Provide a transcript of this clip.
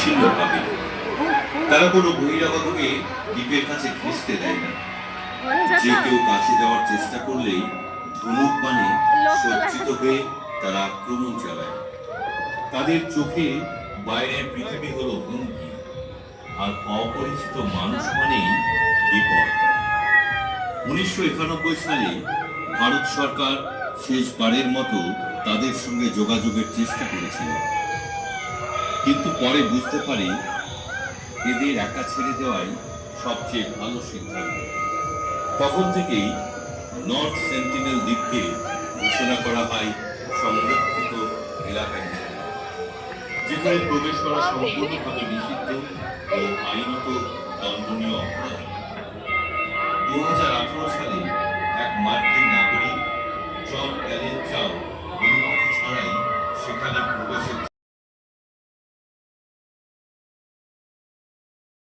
বিচ্ছিন্নভাবে। তারা কোনো বহিরাগতকে দ্বীপের কাছে ঘেঁষতে দেয় না। যে কেউ কাছে যাওয়ার চেষ্টা করলেই ধনুক বাণে সজ্জিত হয়ে তারা আক্রমণ চালায়। তাদের চোখে বাইরের পৃথিবী হলো হুমকি, আর অপরিচিত মানুষ মানেই বিপদ। 1991 সালে ভারত সরকার শেষবারের মতো তাদের সঙ্গে যোগাযোগের চেষ্টা করেছিল, কিন্তু পরে বুঝতে পারি এদের একা ছেড়ে দেওয়াই সবচেয়ে ভালো সিদ্ধান্ত। তখন থেকেই নর্থ সেন্টিনেল দ্বীপকে ঘোষণা করা হয় সংরক্ষিত এলাকা হিসেবে, যেখানে প্রবেশ করা সম্পূর্ণভাবে নিষিদ্ধ ও আইনত দণ্ডনীয় অপরাধ। 2018 সালে এক মার্কিন নাগরিক জন অ্যালেন চাও অনুমতি ছাড়াই সেখানে প্রবেশের